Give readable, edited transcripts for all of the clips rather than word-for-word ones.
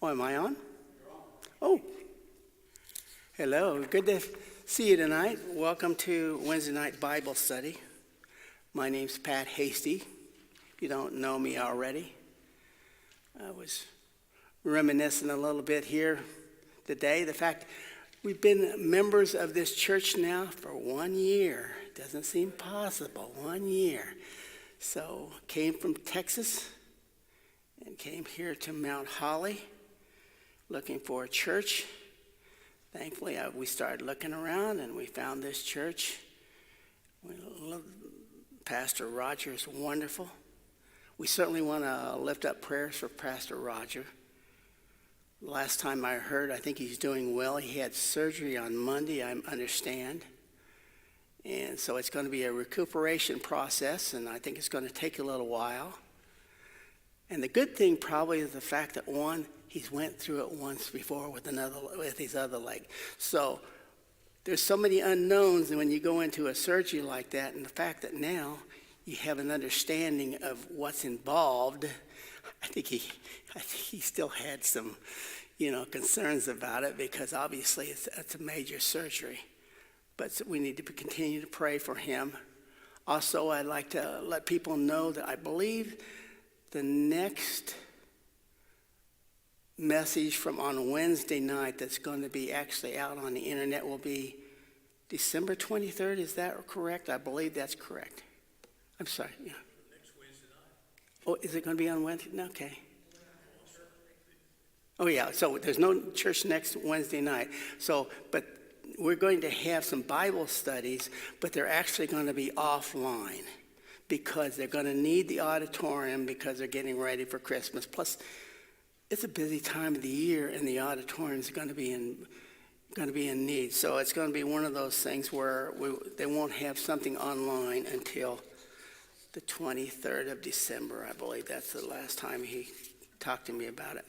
Oh, am I on? Oh, hello. Good to see you tonight. Welcome to Wednesday night Bible study. My name's Pat Hasty. If you don't know me already, I was reminiscing a little bit here today. The fact we've been members of this church now for 1 year. Doesn't seem possible. 1 year. So came from Texas and came here to Mount Holly looking for a church. Thankfully, we started looking around and we found this church. Pastor Roger is wonderful. We certainly want to lift up prayers for Pastor Roger. Last time I heard, I think he's doing well. He had surgery on Monday, I understand. And so it's going to be a recuperation process, and I think it's going to take a little while. And the good thing probably is the fact that he's went through it once before with his other leg. So there's so many unknowns when you go into a surgery like that, and the fact that now you have an understanding of what's involved. I think he still had some, concerns about it because obviously it's a major surgery. But we need to continue to pray for him. Also, I'd like to let people know that I believe the next message from on Wednesday night that's going to be actually out on the internet will be December 23rd. Is that correct? I believe that's correct. I'm sorry. Yeah. Next Wednesday night. Oh, is it going to be on Wednesday? Okay. Oh, yeah. So there's no church next Wednesday night. But we're going to have some Bible studies, but they're actually going to be offline because they're going to need the auditorium because they're getting ready for Christmas. Plus, it's a busy time of the year, and the auditorium is going to be in need. So it's going to be one of those things where they won't have something online until the 23rd of December. I believe that's the last time he talked to me about it.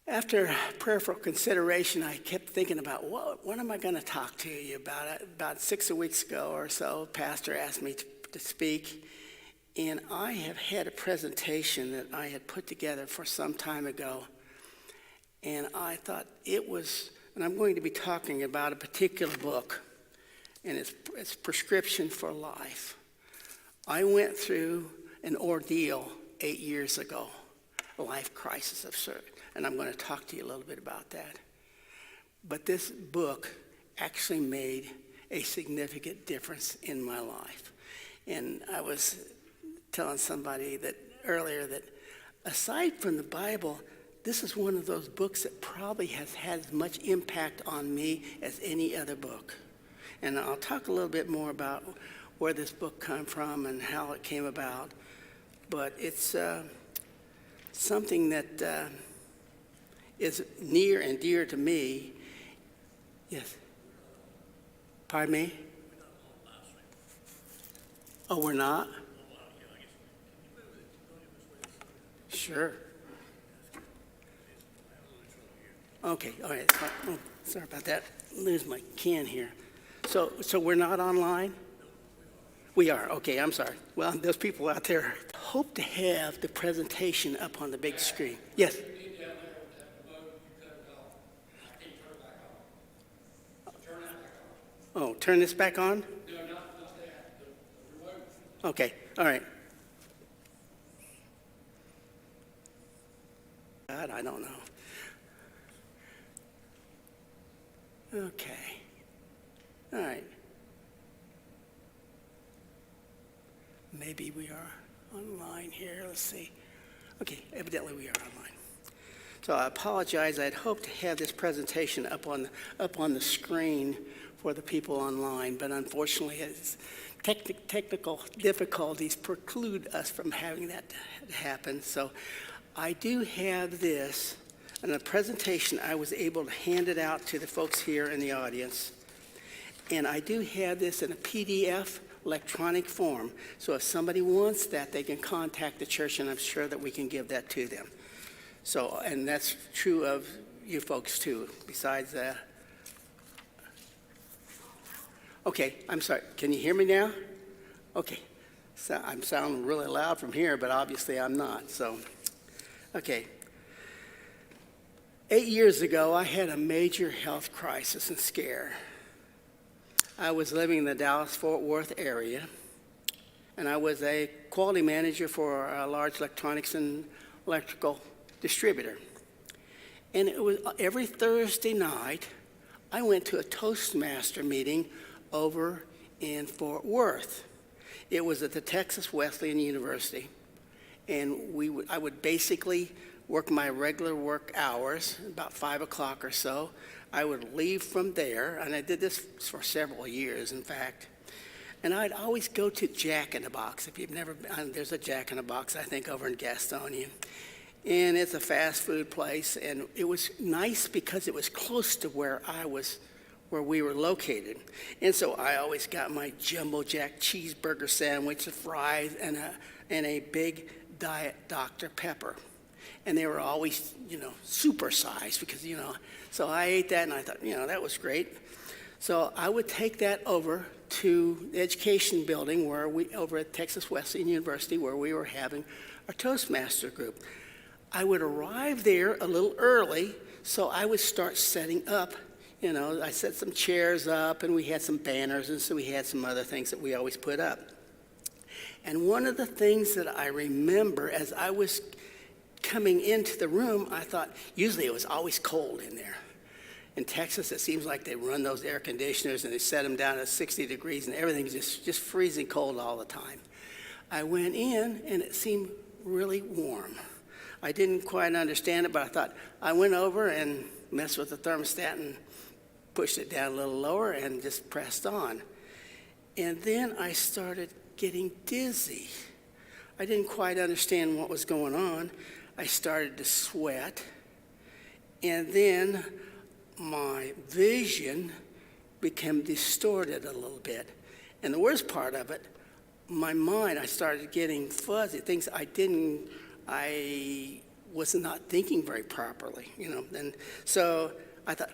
After prayerful consideration, I kept thinking about what am I going to talk to you about? About 6 weeks ago or so, Pastor asked me to speak, and I have had a presentation that I had put together for some time ago, and I thought and I'm going to be talking about a particular book, and it's Prescription for Life. I went through an ordeal 8 years ago, a life crisis of sort. And I'm going to talk to you a little bit about that. But this book actually made a significant difference in my life. And I was telling somebody earlier that aside from the Bible, this is one of those books that probably has had as much impact on me as any other book. And I'll talk a little bit more about where this book came from and how it came about. But it's something that is near and dear to me. Yes. Pardon me? Oh, we're not? Sure. Okay, all right. Oh, sorry about that. Lose my can here. So we're not online? We are. Okay, I'm sorry. Well, those people out there hope to have the presentation up on the big screen. Yes. Oh, turn this back on? No, not that. The remote. Okay, all right. God, I don't know. Okay. All right. Maybe we are online here. Let's see. Okay, evidently we are online. So I apologize. I'd hoped to have this presentation up on the screen for the people online, but unfortunately, technical difficulties preclude us from having that happen. So I do have this, and a presentation I was able to hand it out to the folks here in the audience, and I do have this in a PDF electronic form. So if somebody wants that, they can contact the church, and I'm sure that we can give that to them. So, and that's true of you folks too, besides that. Okay, I'm sorry. Can you hear me now? Okay. So I'm sounding really loud from here, but obviously I'm not. So, okay. 8 years ago, I had a major health crisis and scare. I was living in the Dallas-Fort Worth area, and I was a quality manager for a large electronics and electrical distributor. And it was every Thursday night, I went to a Toastmaster meeting over in Fort Worth. It was at the Texas Wesleyan University, and I would basically work my regular work hours, about 5 o'clock or so. I would leave from there, and I did this for several years, in fact. And I'd always go to Jack in the Box. If you've never been, there's a Jack in the Box, I think, over in Gastonia. And it's a fast food place, and it was nice because it was close to where we were located. And so I always got my Jumbo Jack cheeseburger sandwich, the fries, and a big Diet Dr. Pepper. And they were always, supersized because, so I ate that and I thought, that was great. So I would take that over to the education building over at Texas Wesleyan University where we were having our Toastmaster group. I would arrive there a little early, so I would start setting up. I set some chairs up and we had some banners, and so we had some other things that we always put up. And one of the things that I remember as I was coming into the room, I thought, usually it was always cold in there. In Texas, it seems like they run those air conditioners and they set them down at 60 degrees and everything's just freezing cold all the time. I went in and it seemed really warm. I didn't quite understand it, but I thought, I went over and messed with the thermostat and pushed it down a little lower and just pressed on. And then I started getting dizzy. I didn't quite understand what was going on. I started to sweat, and then my vision became distorted a little bit. And the worst part of it, my mind, I started getting fuzzy, things I was not thinking very properly, And so I thought,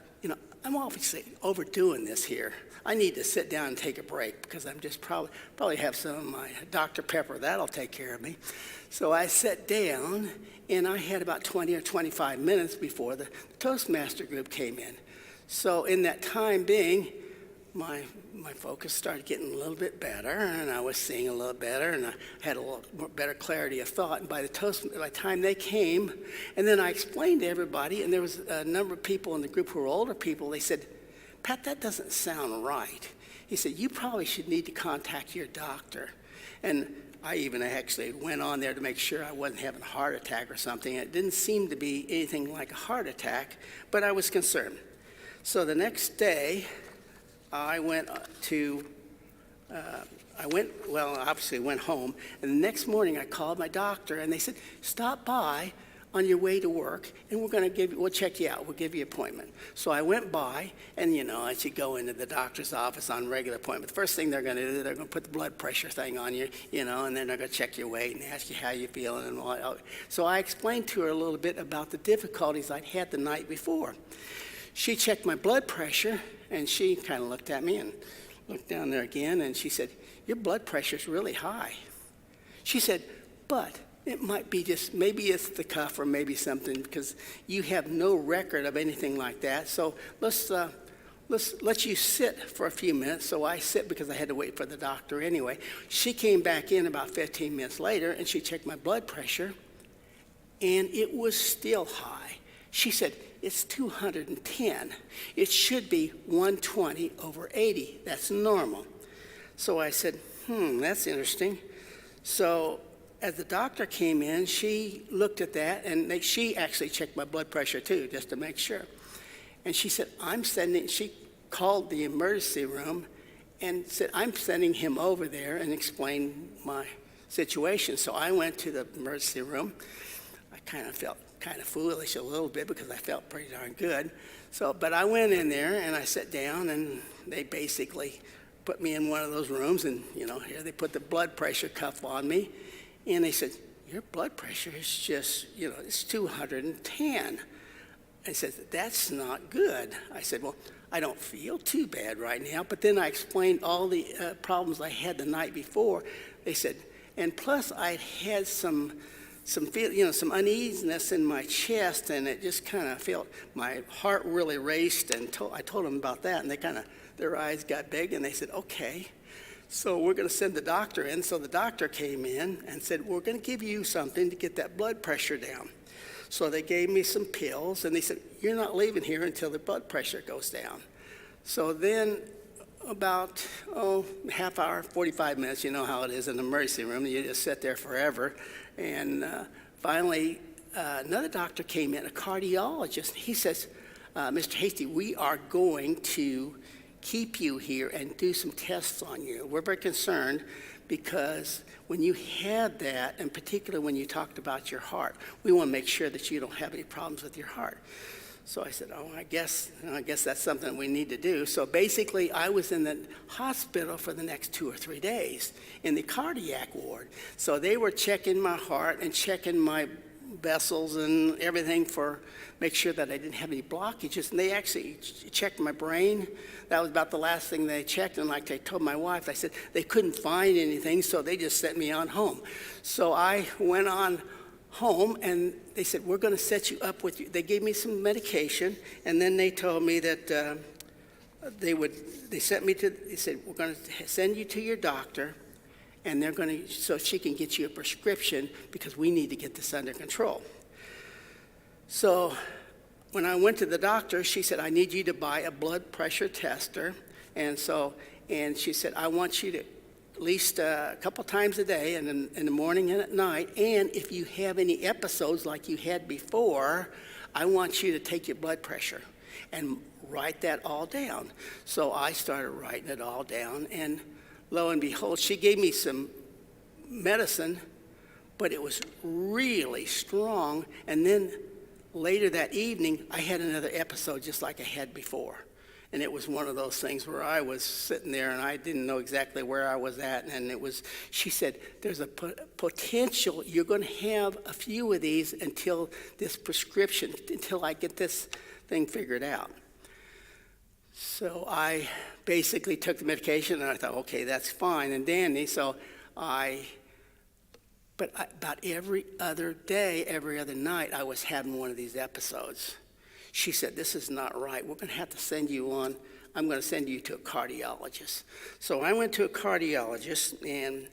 I'm obviously overdoing this here. I need to sit down and take a break because I'm just probably have some of my Dr. Pepper. That'll take care of me. So I sat down, and I had about 20 or 25 minutes before the Toastmaster group came in. So in that time being, my focus started getting a little bit better, and I was seeing a little better, and I had a little more better clarity of thought. And by the time they came, and then I explained to everybody, and there was a number of people in the group who were older people. They said, "Pat, that doesn't sound right." He said, "You probably should need to contact your doctor." And I even actually went on there to make sure I wasn't having a heart attack or something. It didn't seem to be anything like a heart attack, but I was concerned. So the next day, I obviously went home, and the next morning I called my doctor, and they said, "Stop by on your way to work, and we'll check you out. We'll give you an appointment." So I went by, and I should go into the doctor's office on regular appointment. The first thing they're going to do, they're going to put the blood pressure thing on you, and then they're going to check your weight and ask you how you're feeling and all. So I explained to her a little bit about the difficulties I'd had the night before. She checked my blood pressure, and she kind of looked at me and looked down there again, and she said, "Your blood pressure's really high." She said, "But it might be maybe it's the cuff or maybe something, because you have no record of anything like that. So let's let you sit for a few minutes." So I sit because I had to wait for the doctor anyway. She came back in about 15 minutes later, and she checked my blood pressure, and it was still high. She said, "It's 210. It should be 120 over 80. That's normal." So I said, that's interesting. So as the doctor came in, she looked at that, and she actually checked my blood pressure too, just to make sure. And she said, she called the emergency room and said, "I'm sending him over there," and explained my situation. So I went to the emergency room. I kind of felt kind of foolish a little bit because I felt pretty darn good. But I went in there and I sat down, and they basically put me in one of those rooms, and here they put the blood pressure cuff on me, and they said, "Your blood pressure is just, it's 210. I said, "That's not good." I said, "Well, I don't feel too bad right now." But then I explained all the problems I had the night before. They said, and plus I had some some uneasiness in my chest, and it just kind of felt my heart really raced. And I told them about that, and their eyes got big, and they said, "Okay, so we're going to send the doctor in." So the doctor came in and said, "We're going to give you something to get that blood pressure down." So they gave me some pills, and they said, "You're not leaving here until the blood pressure goes down." So then about, half hour, 45 minutes, you know how it is in the emergency room. You just sit there forever. And finally, another doctor came in, a cardiologist. He says, "Mr. Hasty, we are going to keep you here and do some tests on you. We're very concerned because when you had that, and particularly when you talked about your heart, we want to make sure that you don't have any problems with your heart." So I said, I guess that's something we need to do. So basically, I was in the hospital for the next 2 or 3 days in the cardiac ward. So they were checking my heart and checking my vessels and everything make sure that I didn't have any blockages. And they actually checked my brain. That was about the last thing they checked. And like I told my wife, I said they couldn't find anything, so they just sent me on home. So I went on home, and they said, "We're going to set you up with you." They gave me some medication, and then they told me that they said, "We're going to send you to your doctor, and so she can get you a prescription because we need to get this under control." So when I went to the doctor, she said, "I need you to buy a blood pressure tester." And she said, "I want you to at least a couple times a day, and in the morning and at night. And if you have any episodes like you had before, I want you to take your blood pressure and write that all down." So I started writing it all down, and lo and behold, she gave me some medicine, but it was really strong. And then later that evening, I had another episode just like I had before. And it was one of those things where I was sitting there and I didn't know exactly where I was at. And she said, "There's a potential you're going to have a few of these until I get this thing figured out." So I basically took the medication, and I thought, okay, that's fine and dandy. But about every other day, every other night, I was having one of these episodes. She said, "This is not right. We're going to have to send you on. I'm going to send you to a cardiologist." So I went to a cardiologist, and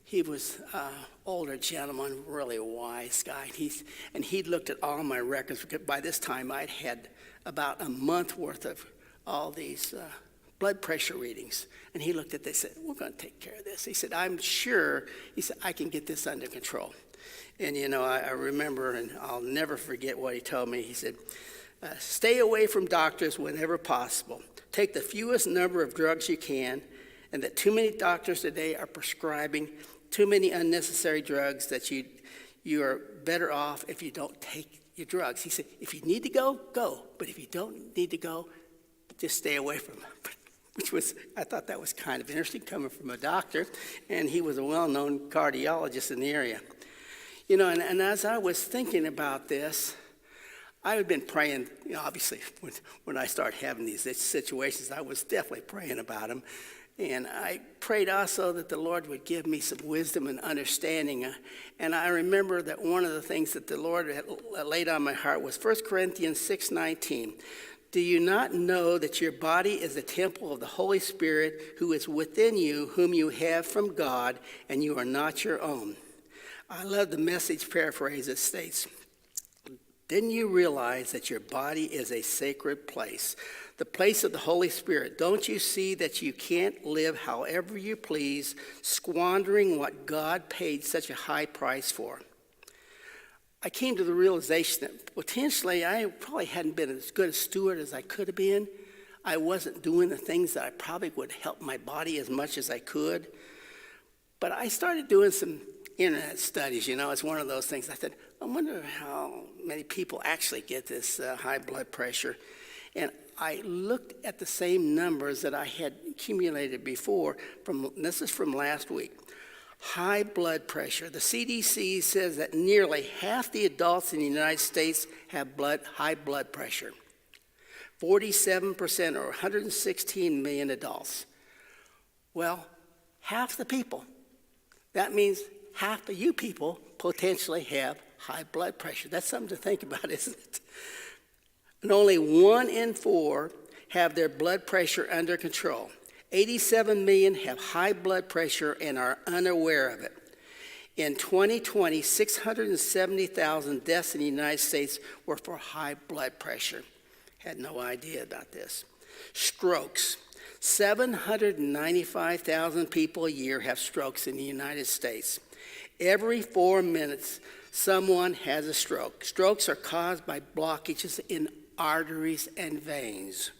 he was an older gentleman, really a wise guy. He'd looked at all my records. By this time, I'd had about a month worth of all these blood pressure readings. And he looked at this and said, "We're going to take care of this." He said, "I'm sure," he said, "I can get this under control." And, I remember, and I'll never forget what he told me. He said, "Stay away from doctors whenever possible. Take the fewest number of drugs you can, and that too many doctors today are prescribing too many unnecessary drugs that you are better off if you don't take your drugs." He said, "If you need to go, go. But if you don't need to go, just stay away from them." I thought that was kind of interesting coming from a doctor, and he was a well-known cardiologist in the area. And as I was thinking about this, I had been praying, obviously, when I started having these situations, I was definitely praying about them. And I prayed also that the Lord would give me some wisdom and understanding. And I remember that one of the things that the Lord had laid on my heart was 1 Corinthians 6:19. "Do you not know that your body is a temple of the Holy Spirit who is within you, whom you have from God, and you are not your own?" I love the Message paraphrase. It states, "Didn't you realize that your body is a sacred place, the place of the Holy Spirit? Don't you see that you can't live however you please, squandering what God paid such a high price for?" I came to the realization that potentially I probably hadn't been as good a steward as I could have been. I wasn't doing the things that I probably would help my body as much as I could. But I started doing some internet studies. It's one of those things. I said, I wonder how many people actually get this high blood pressure. And I looked at the same numbers that I had accumulated before. This is from last week. High blood pressure. The CDC says that nearly half the adults in the United States have high blood pressure. 47%, or 116 million adults. Well, half the people. That means half of you people potentially have high blood pressure. That's something to think about, isn't it? And only 1 in 4 have their blood pressure under control. 87 million have high blood pressure and are unaware of it. In 2020, 670,000 deaths in the United States were for high blood pressure. Had no idea about this. Strokes. 795,000 people a year have strokes in the United States. Every 4 minutes, someone has a stroke. Strokes are caused by blockages in arteries and veins.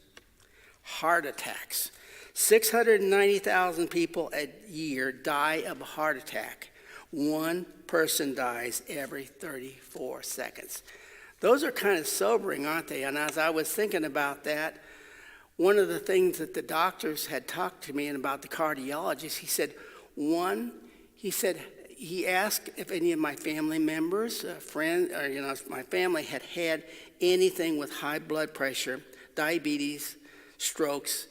Heart attacks. 690,000 people a year die of a heart attack. 1 person dies every 34 seconds. Those are kind of sobering, aren't they? And as I was thinking about that, one of the things that the doctors had talked to me about the cardiologist, he asked if any of my family members, friends, or if my family had had anything with high blood pressure, diabetes, strokes,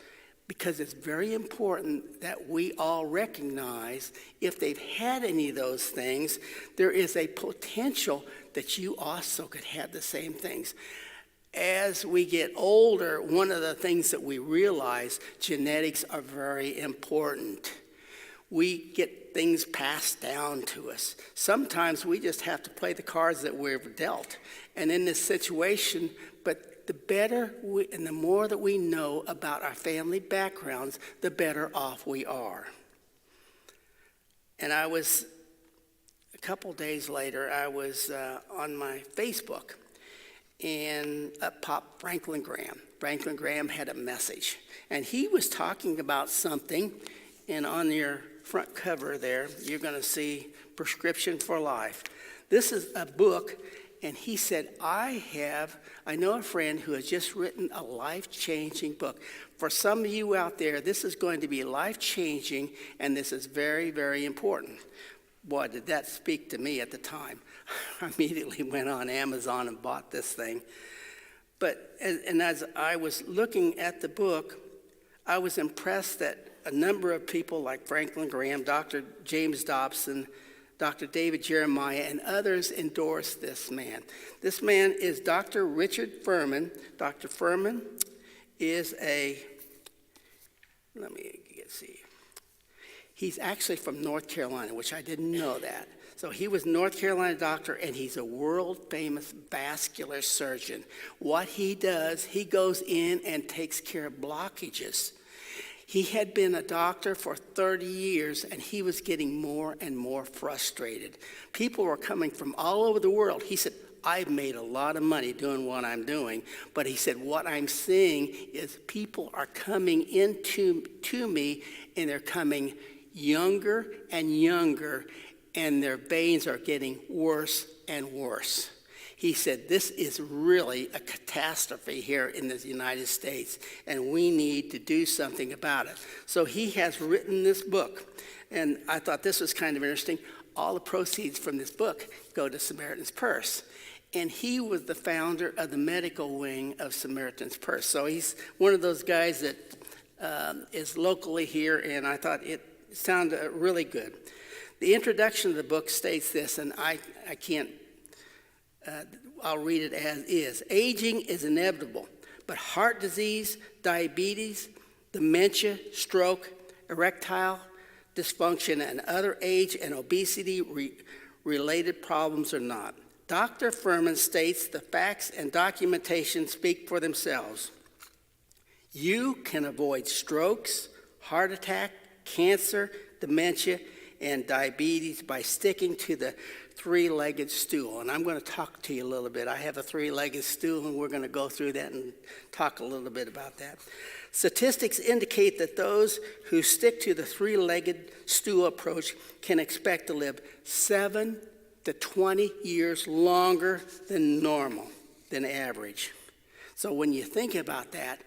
because it's very important that we all recognize if they've had any of those things, there is a potential that you also could have the same things. As we get older, one of the things that we realize, genetics are very important. We get things passed down to us. Sometimes we just have to play the cards that we're dealt. And in this situation, but the better and the more that we know about our family backgrounds, the better off we are. And a couple days later, I was on my Facebook, and up popped Franklin Graham. Franklin Graham had a message, and he was talking about something, and on your front cover there, you're going to see Prescription for Life. This is a book, and he said, I know a friend who has just written a life-changing book. For some of you out there, this is going to be life-changing, and this is very, very important. Boy, did that speak to me at the time. I immediately went on Amazon and bought this thing. And as I was looking at the book, I was impressed that a number of people like Franklin Graham, Dr. James Dobson, Dr. David Jeremiah, and others endorsed this man. This man is Dr. Richard Furman. Dr. Furman is he's actually from North Carolina, which I didn't know that. So he was North Carolina doctor, and he's a world-famous vascular surgeon. What he does, he goes in and takes care of blockages. He had been a doctor for 30 years, and he was getting more and more frustrated. People were coming from all over the world. He said, I've made a lot of money doing what I'm doing, but he said, what I'm seeing is people are coming into me, and they're coming younger and younger, and their veins are getting worse and worse. He said, this is really a catastrophe here in the United States, and we need to do something about it. So he has written this book, and I thought this was kind of interesting. All the proceeds from this book go to Samaritan's Purse. And he was the founder of the medical wing of Samaritan's Purse. So he's one of those guys that is locally here, and I thought it sounded really good. The introduction of the book states this, and I'll read it as is. Aging is inevitable, but heart disease, diabetes, dementia, stroke, erectile dysfunction, and other age and obesity-related problems are not. Dr. Furman states the facts and documentation speak for themselves. You can avoid strokes, heart attack, cancer, dementia, and diabetes by sticking to the three-legged stool. And I'm going to talk to you a little bit. I have a three-legged stool, and we're going to go through that and talk a little bit about that. Statistics indicate that those who stick to the three-legged stool approach can expect to live 7 to 20 years longer than normal, than average. So when you think about that,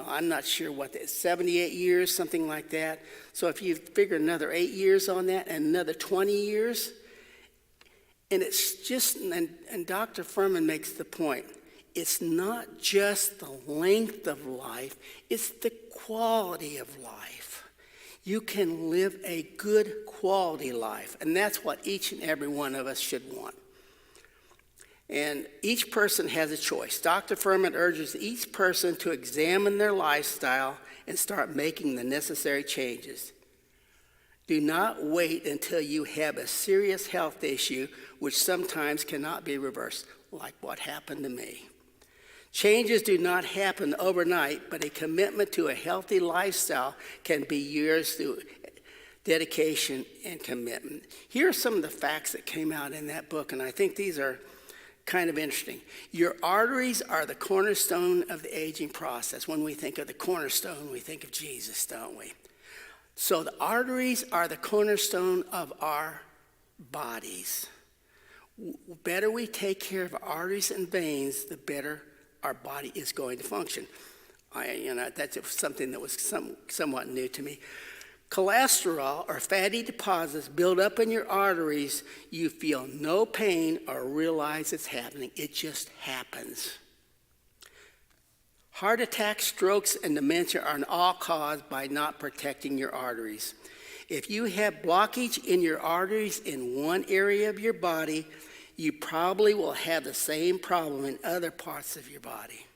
I'm not sure what that is, 78 years, something like that. So if you figure another 8 years on that and another 20 years, and it's just, and Dr. Furman makes the point, it's not just the length of life, it's the quality of life. You can live a good quality life, and that's what each and every one of us should want. And each person has a choice. Dr. Furman urges each person to examine their lifestyle and start making the necessary changes. Do not wait until you have a serious health issue, which sometimes cannot be reversed, like what happened to me. Changes do not happen overnight, but a commitment to a healthy lifestyle can be years through dedication and commitment. Here are some of the facts that came out in that book, and I think these are kind of interesting. Your arteries are the cornerstone of the aging process. When we think of the cornerstone, we think of Jesus, don't we? So the arteries are the cornerstone of our bodies. The better we take care of our arteries and veins, the better our body is going to function. That's something that was somewhat new to me. Cholesterol or fatty deposits build up in your arteries. You feel no pain or realize it's happening. It just happens. Heart attacks, strokes, and dementia are all caused by not protecting your arteries. If you have blockage in your arteries in one area of your body, you probably will have the same problem in other parts of your body.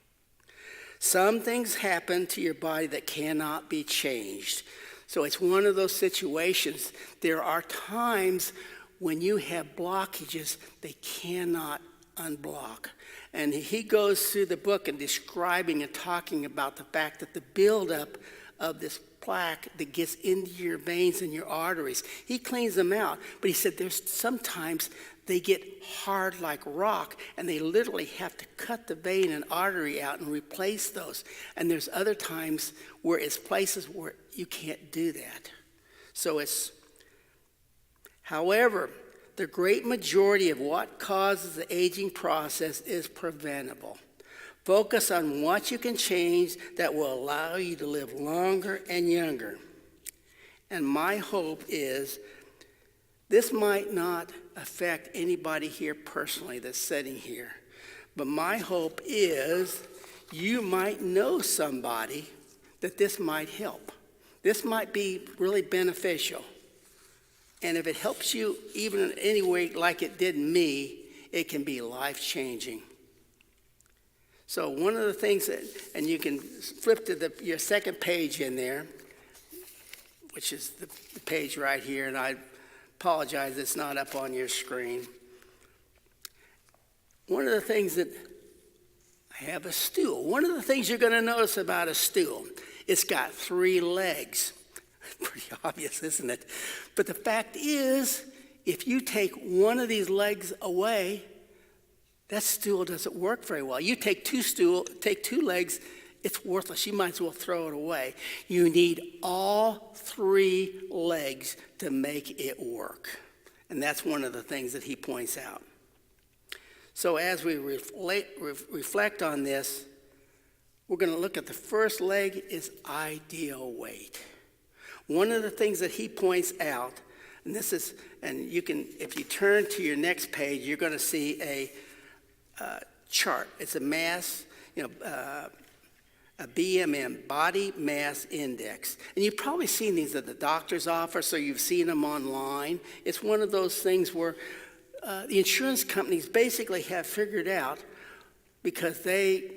Some things happen to your body that cannot be changed. So it's one of those situations. There are times when you have blockages they cannot unblock. And he goes through the book and describing and talking about the fact that the buildup of this plaque that gets into your veins and your arteries, he cleans them out. But he said there's sometimes they get hard like rock, and they literally have to cut the vein and artery out and replace those. And there's other times where it's places where you can't do that. However, the great majority of what causes the aging process is preventable. Focus on what you can change that will allow you to live longer and younger. And my hope is this might not affect anybody here personally that's sitting here, but my hope is you might know somebody that this might help. This might be really beneficial. And if it helps you even in any way like it did me, it can be life-changing. So one of the things that, and you can flip to your second page in there, which is the page right here, and I apologize it's not up on your screen. One of the things that, I have a stool. One of the things you're going to notice about a stool, it's got 3 legs. Pretty obvious, isn't it? But the fact is, if you take one of these legs away, that stool doesn't work very well. You take two legs, it's worthless. You might as well throw it away. You need all 3 legs to make it work. And that's one of the things that he points out. So as we reflect on this, we're going to look at the first leg is ideal weight. One of the things that he points out, and this is, and you can, if you turn to your next page, you're going to see a chart. It's a mass, a BMI, body mass index. And you've probably seen these at the doctor's office or you've seen them online. It's one of those things where the insurance companies basically have figured out, because they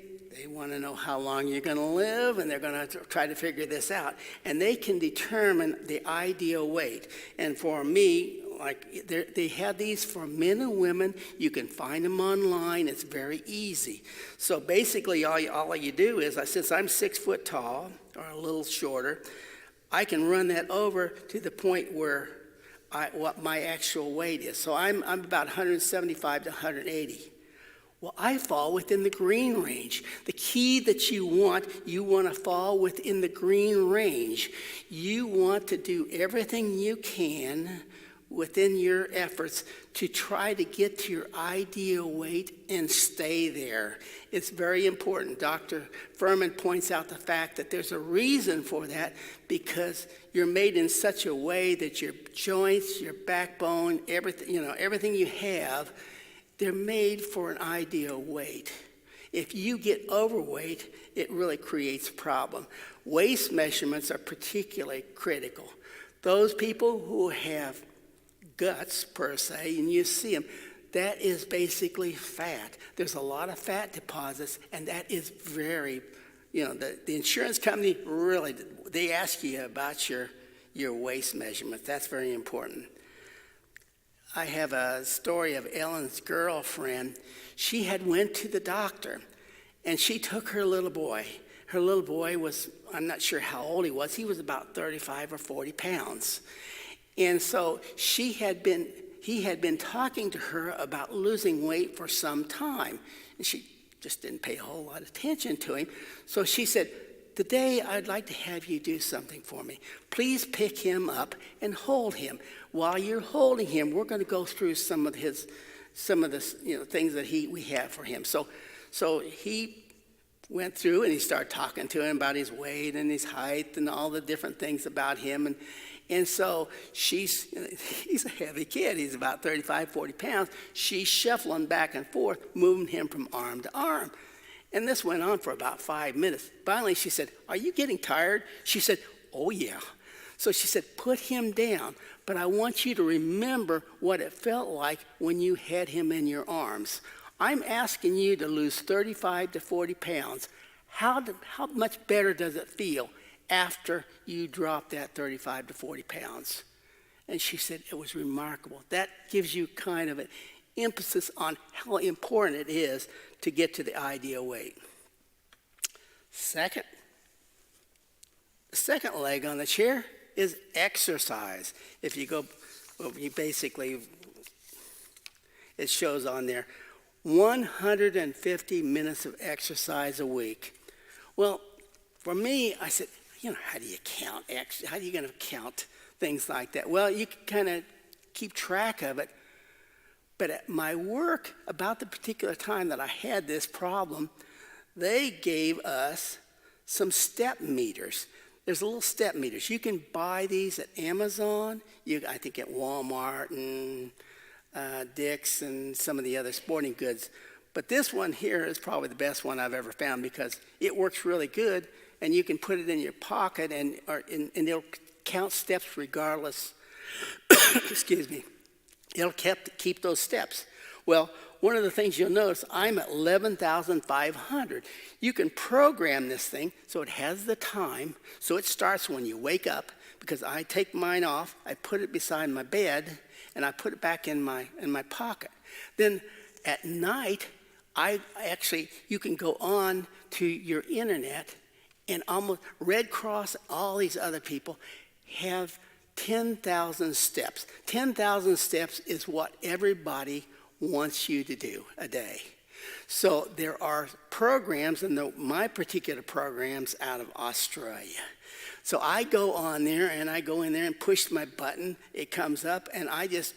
want to know how long you're going to live, and they're going to try to figure this out. And they can determine the ideal weight. And for me, like they have these for men and women. You can find them online. It's very easy. So basically, all you do is, since I'm 6 foot tall or a little shorter, I can run that over to the point where what my actual weight is. So I'm about 175 to 180. Well, I fall within the green range. The key that you want to fall within the green range. You want to do everything you can within your efforts to try to get to your ideal weight and stay there. It's very important. Dr. Furman points out the fact that there's a reason for that, because you're made in such a way that your joints, your backbone, everything you have, they're made for an ideal weight. If you get overweight, it really creates a problem. Waist measurements are particularly critical. Those people who have guts, per se, and you see them, that is basically fat. There's a lot of fat deposits, and that is very, the insurance company really, they ask you about your waist measurements. That's very important. I have a story of Ellen's girlfriend. She had went to the doctor, and she took her little boy. Her little boy was, I'm not sure how old he was. He was about 35 or 40 pounds. And so he had been talking to her about losing weight for some time. And she just didn't pay a whole lot of attention to him. So she said, "Today I'd like to have you do something for me. Please pick him up and hold him. While you're holding him, we're going to go through some of the things that we have for him." So he went through and he started talking to him about his weight and his height and all the different things about him. And so he's a heavy kid. He's about 35, 40 pounds. She's shuffling back and forth, moving him from arm to arm. And this went on for about 5 minutes. Finally, she said, "Are you getting tired?" She said, "Oh, yeah." So she said, "Put him down, but I want you to remember what it felt like when you had him in your arms. I'm asking you to lose 35 to 40 pounds. How much better does it feel after you drop that 35 to 40 pounds?" And she said, it was remarkable. That gives you kind of an emphasis on how important it is to get to the ideal weight. The second leg on the chair is exercise. If you go, it shows on there, 150 minutes of exercise a week. Well, for me, I said, how do you count? How are you going to count things like that? Well, you can kind of keep track of it. But at my work, about the particular time that I had this problem, they gave us some step meters. There's little step meters. You can buy these at Amazon. I think at Walmart and Dick's and some of the other sporting goods. But this one here is probably the best one I've ever found because it works really good, and you can put it in your pocket and it'll count steps regardless. Excuse me. It'll keep those steps. Well, one of the things you'll notice, I'm at 11,500. You can program this thing so it has the time. So it starts when you wake up, because I take mine off, I put it beside my bed, and I put it back in my pocket. Then at night, you can go on to your internet, and almost Red Cross, all these other people have 10,000 steps. 10,000 steps is what everybody wants you to do a day. So there are programs, and my particular program's out of Australia. So I go on there, and I go in there and push my button. It comes up, and I just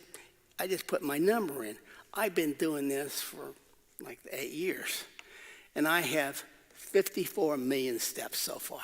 put my number in. I've been doing this for like 8 years, and I have 54 million steps so far.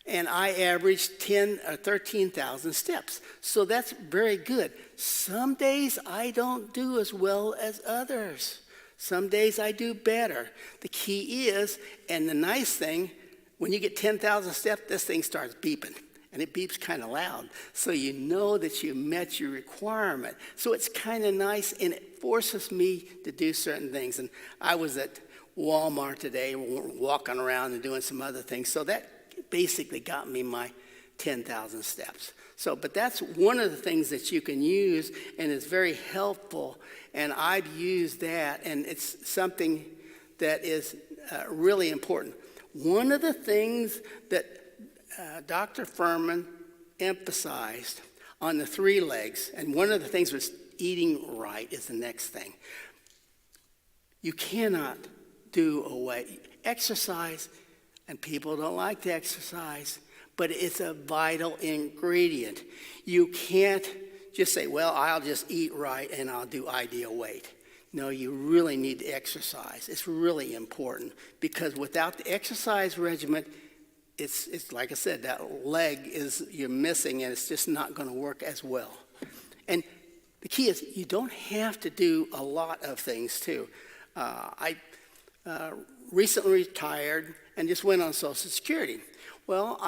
And I averaged 13,000 steps. So that's very good. Some days I don't do as well as others. Some days I do better. The key is, and the nice thing, when you get 10,000 steps, this thing starts beeping. And it beeps kind of loud. So you know that you met your requirement. So it's kind of nice, and it forces me to do certain things. And I was at Walmart today, walking around and doing some other things. So that basically got me my 10,000 steps. But that's one of the things that you can use, and it's very helpful. And I've used that, and it's something that is really important. One of the things that Dr. Furman emphasized on the 3 legs, and one of the things was eating right is the next thing. You cannot do away. Exercise, and people don't like to exercise, but it's a vital ingredient. You can't just say, well, I'll just eat right and I'll do ideal weight. No, you really need to exercise. It's really important, because without the exercise regimen, it's like I said, that leg you're missing, and it's just not going to work as well. And the key is you don't have to do a lot of things too. recently retired and just went on Social Security. Well,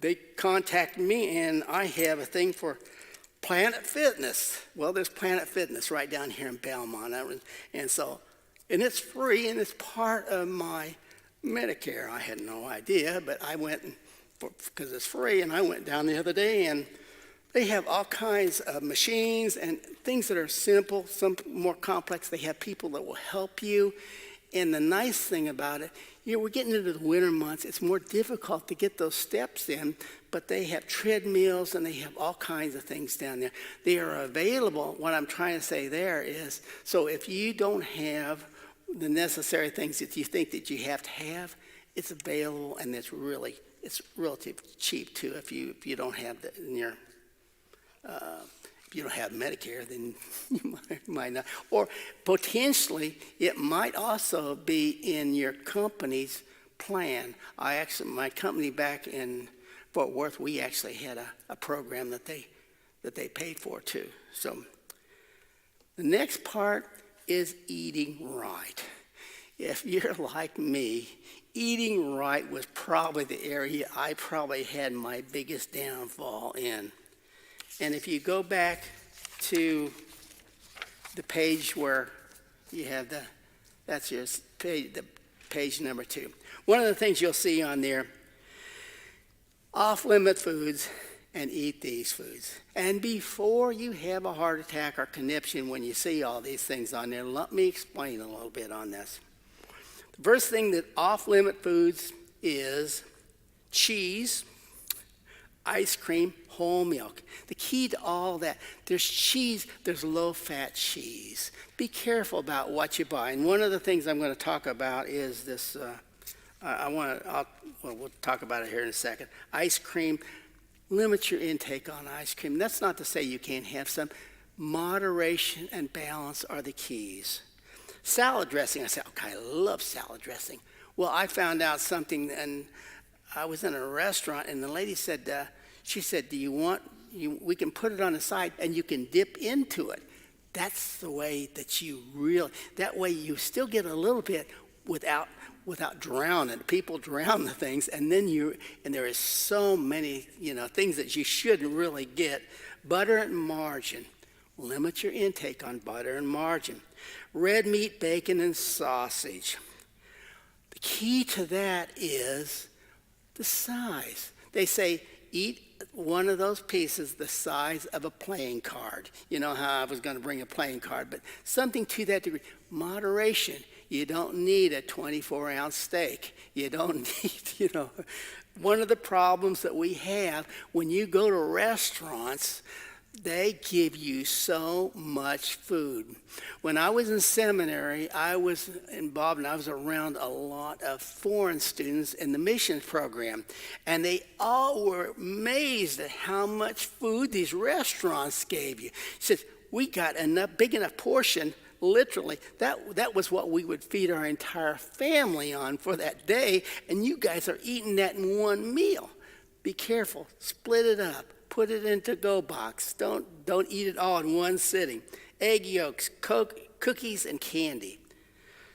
they contacted me, and I have a thing for Planet Fitness. Well, there's Planet Fitness right down here in Belmont. And it's free, and it's part of my Medicare. I had no idea, but I went, because it's free, and I went down the other day, and they have all kinds of machines and things that are simple, some more complex. They have people that will help you. And the nice thing about it, we're getting into the winter months. It's more difficult to get those steps in, but they have treadmills and they have all kinds of things down there. They are available. What I'm trying to say there is, so if you don't have the necessary things that you think that you have to have, it's available, and it's relatively cheap too. If you don't have that in your if you don't have Medicare, then you might not. Or potentially, it might also be in your company's plan. My company back in Fort Worth, we actually had a program that they paid for too. So the next part is eating right. If you're like me, eating right was probably the area I probably had my biggest downfall in. And if you go back to the page where you have that's your page, the page number 2. One of the things you'll see on there, off-limit foods, and eat these foods. And before you have a heart attack or conniption when you see all these things on there, let me explain a little bit on this. The first thing that off-limit foods is cheese, ice cream, whole milk. The key to all that, there's cheese, there's low-fat cheese. Be careful about what you buy. And one of the things I'm going to talk about is this, we'll talk about it here in a second. Ice cream, limit your intake on ice cream. That's not to say you can't have some. Moderation and balance are the keys. Salad dressing, I said, okay, I love salad dressing. Well, I found out something, and I was in a restaurant, and the lady said, she said, do you want, we can put it on the side, and you can dip into it. That's the way that that way you still get a little bit without drowning. People drown the things, and there is so many, things that you shouldn't really get. Butter and margarine. Limit your intake on butter and margarine. Red meat, bacon, and sausage. The key to that is the size. They say eat one of those pieces the size of a playing card. You know how I was going to bring a playing card, but something to that degree. Moderation. You don't need a 24-ounce steak. You don't need, One of the problems that we have when you go to restaurants, they give you so much food. When I was in seminary, I was involved and I was around a lot of foreign students in the missions program. And they all were amazed at how much food these restaurants gave you. He says, we got big enough portion, literally, that was what we would feed our entire family on for that day. And you guys are eating that in one meal. Be careful, split it up. Put it into go box. Don't eat it all in one sitting. Egg yolks, cookies, and candy.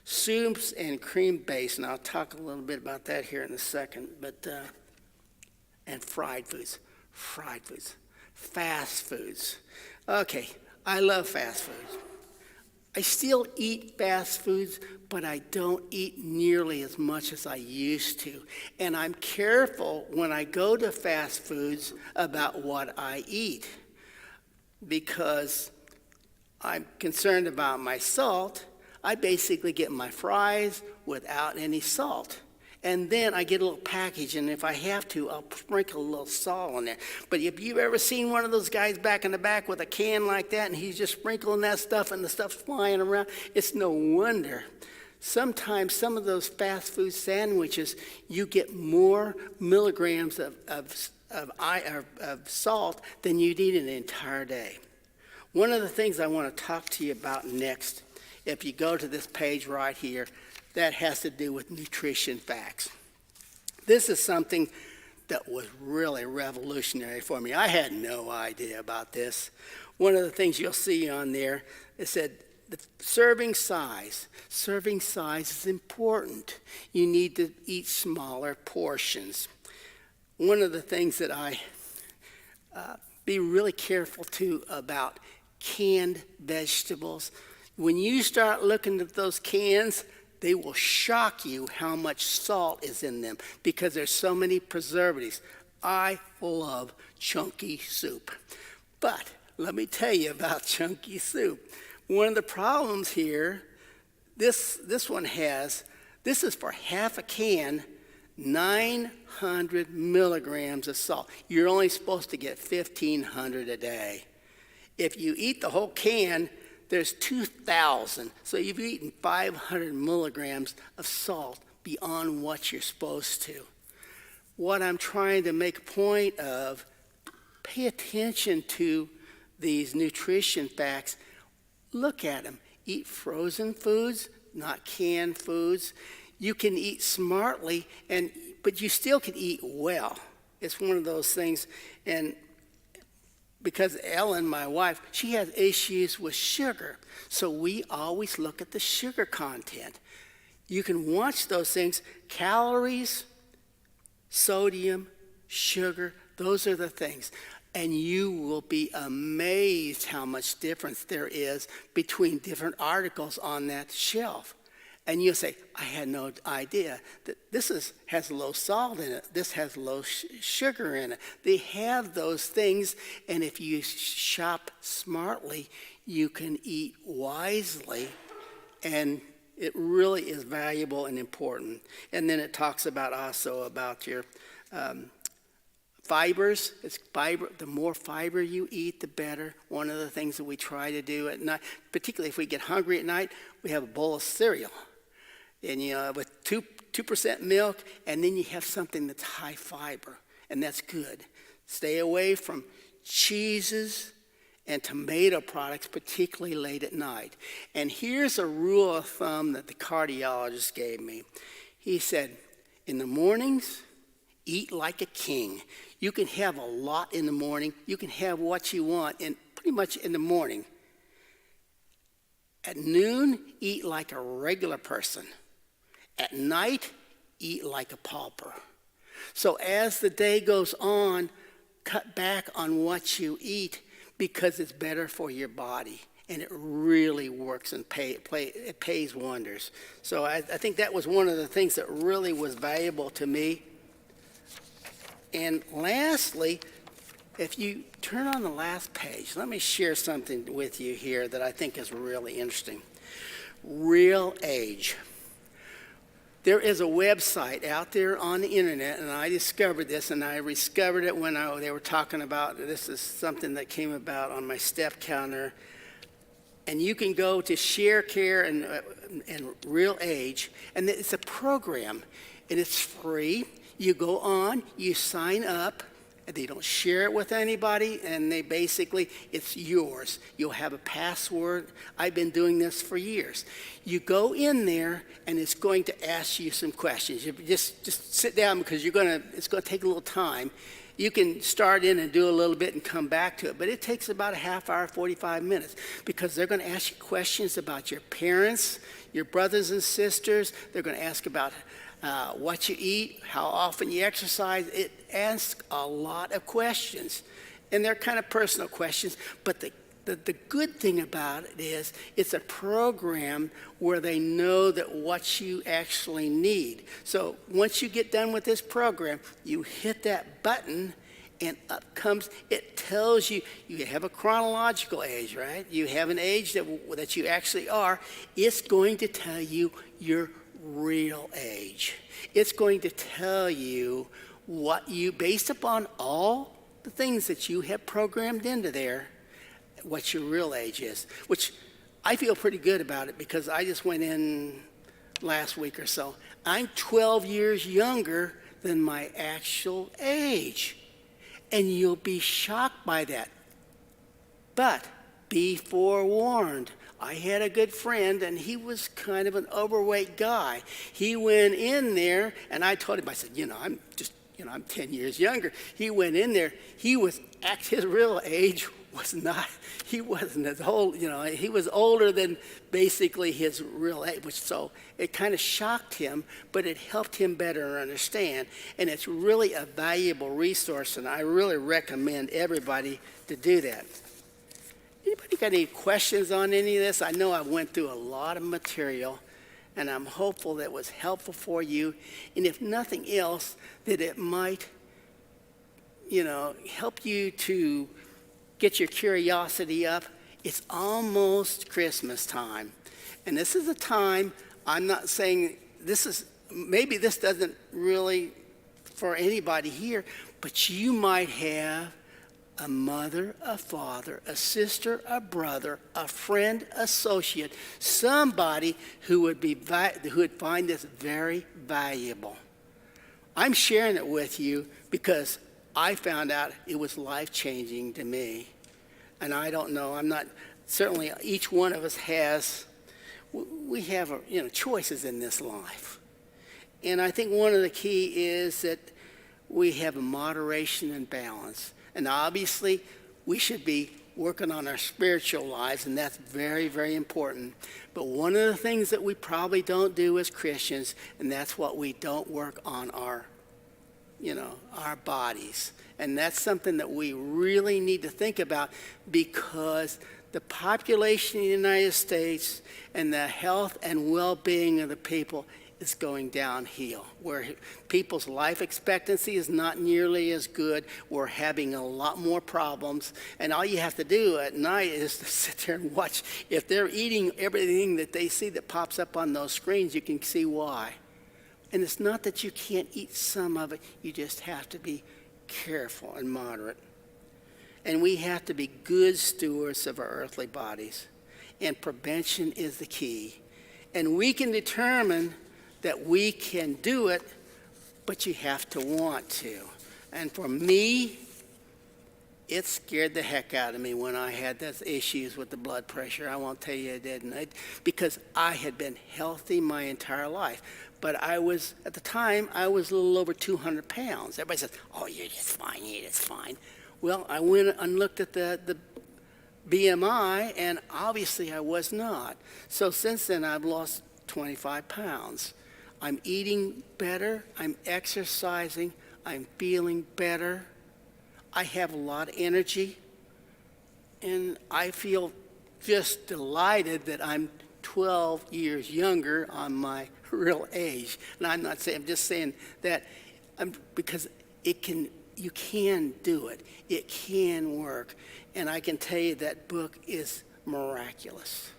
Soups and cream base, and I'll talk a little bit about that here in a second. And fried foods. Fast foods. Okay, I love fast foods. I still eat fast foods, but I don't eat nearly as much as I used to. And I'm careful when I go to fast foods about what I eat because I'm concerned about my salt. I basically get my fries without any salt. And then I get a little package, and if I have to, I'll sprinkle a little salt on there. But if you've ever seen one of those guys back in the back with a can like that, and he's just sprinkling that stuff, and the stuff's flying around, it's no wonder. Sometimes some of those fast food sandwiches, you get more milligrams of salt than you'd eat in an entire day. One of the things I want to talk to you about next, if you go to this page right here, that has to do with nutrition facts. This is something that was really revolutionary for me. I had no idea about this. One of the things you'll see on there, it said Serving size. Serving size is important. You need to eat smaller portions. One of the things that I be really careful too about canned vegetables. When you start looking at those cans, they will shock you how much salt is in them because there's so many preservatives. I love chunky soup. But let me tell you about chunky soup. One of the problems here, this is for half a can, 900 milligrams of salt. You're only supposed to get 1,500 a day. If you eat the whole can, there's 2,000. So you've eaten 500 milligrams of salt beyond what you're supposed to. What I'm trying to make a point of, pay attention to these nutrition facts. Look at them. Eat frozen foods, not canned foods. You can eat smartly, but you still can eat well. It's one of those things. And because Ellen, my wife, she has issues with sugar. So we always look at the sugar content. You can watch those things. Calories, sodium, sugar, those are the things. And you will be amazed how much difference there is between different articles on that shelf. And you'll say, I had no idea that this has low salt in it. This has low sugar in it. They have those things, and if you shop smartly, you can eat wisely, and it really is valuable and important. And then it talks about also about your fibers. It's fiber. The more fiber you eat, the better. One of the things that we try to do at night, particularly if we get hungry at night, we have a bowl of cereal. And with 2% milk, and then you have something that's high fiber, and that's good. Stay away from cheeses and tomato products, particularly late at night. And here's a rule of thumb that the cardiologist gave me. He said, in the mornings, eat like a king. You can have a lot in the morning. You can have what you want pretty much in the morning. At noon, eat like a regular person. At night, eat like a pauper. So as the day goes on, cut back on what you eat because it's better for your body. And it really works and it pays wonders. So I think that was one of the things that really was valuable to me. And lastly, if you turn on the last page, let me share something with you here that I think is really interesting. Real age. There is a website out there on the internet, and I discovered this, and I discovered it when they were talking about, this is something that came about on my step counter, and you can go to Share Care and Real Age, and it's a program, and it's free. You go on, you sign up, and they don't share it with anybody, and it's yours. You'll have a password. I've been doing this for years. You go in there, and it's going to ask you some questions. You just sit down because it's going to take a little time. You can start in and do a little bit and come back to it, but it takes about a half hour, 45 minutes, because they're going to ask you questions about your parents, your brothers and sisters. They're going to ask about what you eat, how often you exercise. It asks a lot of questions, and they're kind of personal questions, but the good thing about it is it's a program where they know that what you actually need. So once you get done with this program, you hit that button, and up comes, it tells you, you have a chronological age, right? You have an age that you actually are. It's going to tell you your real age. It's going to tell you based upon all the things that you have programmed into there, what your real age is, which I feel pretty good about it because I just went in last week or so. I'm 12 years younger than my actual age, and you'll be shocked by that. But be forewarned. I had a good friend, and he was kind of an overweight guy. He went in there, and I told him, I said, I'm 10 years younger. He went in there. His real age he wasn't as old, he was older than basically his real age, so it kind of shocked him, but it helped him better understand. And it's really a valuable resource, and I really recommend everybody to do that. Anybody got any questions on any of this? I know I went through a lot of material, and I'm hopeful that was helpful for you. And if nothing else, that it might, help you to get your curiosity up. It's almost Christmas time. And this is a time, I'm not saying maybe this doesn't really for anybody here, but you might have a mother, a father, a sister, a brother, a friend, associate, somebody who would find this very valuable. I'm sharing it with you because I found out it was life-changing to me. And I don't know, certainly each one of us we have choices in this life. And I think one of the key is that we have a moderation and balance. And obviously, we should be working on our spiritual lives, and that's very, very important. But one of the things that we probably don't do as Christians, and that's what we don't work on our bodies. And that's something that we really need to think about, because the population in the United States and the health and well-being of the people is going downhill, where people's life expectancy is not nearly as good. We're having a lot more problems, and all you have to do at night is to sit there and watch. If they're eating everything that they see that pops up on those screens, you can see why. And it's not that you can't eat some of it, you just have to be careful and moderate. And we have to be good stewards of our earthly bodies, and prevention is the key. And we can determine that we can do it, but you have to want to. And for me, it scared the heck out of me when I had those issues with the blood pressure. I won't tell you it didn't, because I had been healthy my entire life. But at the time, I was a little over 200 pounds. Everybody says, oh, you're just fine, you're just fine. Well, I went and looked at the BMI, and obviously I was not. So since then, I've lost 25 pounds. I'm eating better, I'm exercising, I'm feeling better. I have a lot of energy, and I feel just delighted that I'm 12 years younger on my real age. And I'm just saying that because you can do it. It can work. And I can tell you that book is miraculous.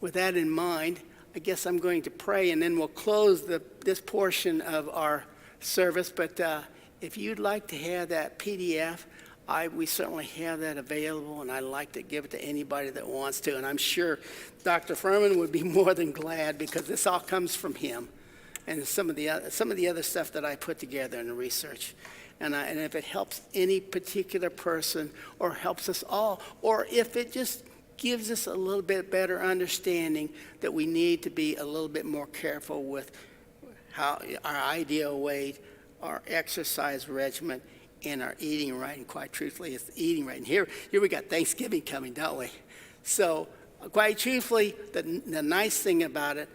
With that in mind, I guess I'm going to pray, and then we'll close this portion of our service. But if you'd like to have that PDF, we certainly have that available, and I'd like to give it to anybody that wants to. And I'm sure Dr. Furman would be more than glad, because this all comes from him, and some of the other stuff that I put together in the research. And if it helps any particular person, or helps us all, or if it just gives us a little bit better understanding that we need to be a little bit more careful with how our ideal weight, our exercise regimen, and our eating right. And quite truthfully, it's eating right. And here we got Thanksgiving coming, don't we? So quite truthfully, the nice thing about it,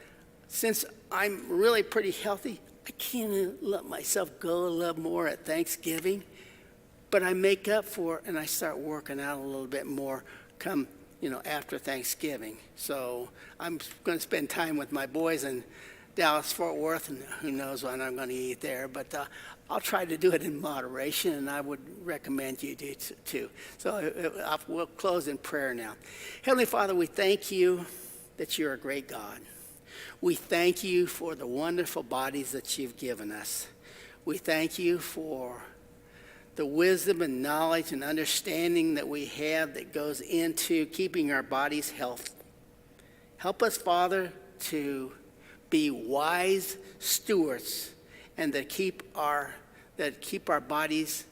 since I'm really pretty healthy, I can't let myself go a little more at Thanksgiving, but I make up for it, and I start working out a little bit more come after Thanksgiving. So I'm going to spend time with my boys in Dallas, Fort Worth, and who knows when I'm going to eat there. But I'll try to do it in moderation, and I would recommend you do too. So we'll close in prayer now. Heavenly Father, we thank you that you're a great God. We thank you for the wonderful bodies that you've given us. We thank you for the wisdom and knowledge and understanding that we have that goes into keeping our bodies healthy. Help us, Father, to be wise stewards and that keep our bodies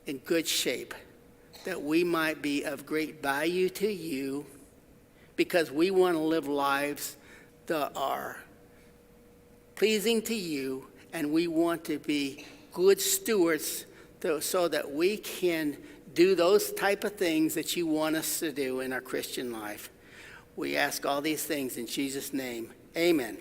in good shape, that we might be of great value to you, because we want to live lives that are pleasing to you, and we want to be good stewards so that we can do those type of things that you want us to do in our Christian life. We ask all these things in Jesus' name. Amen.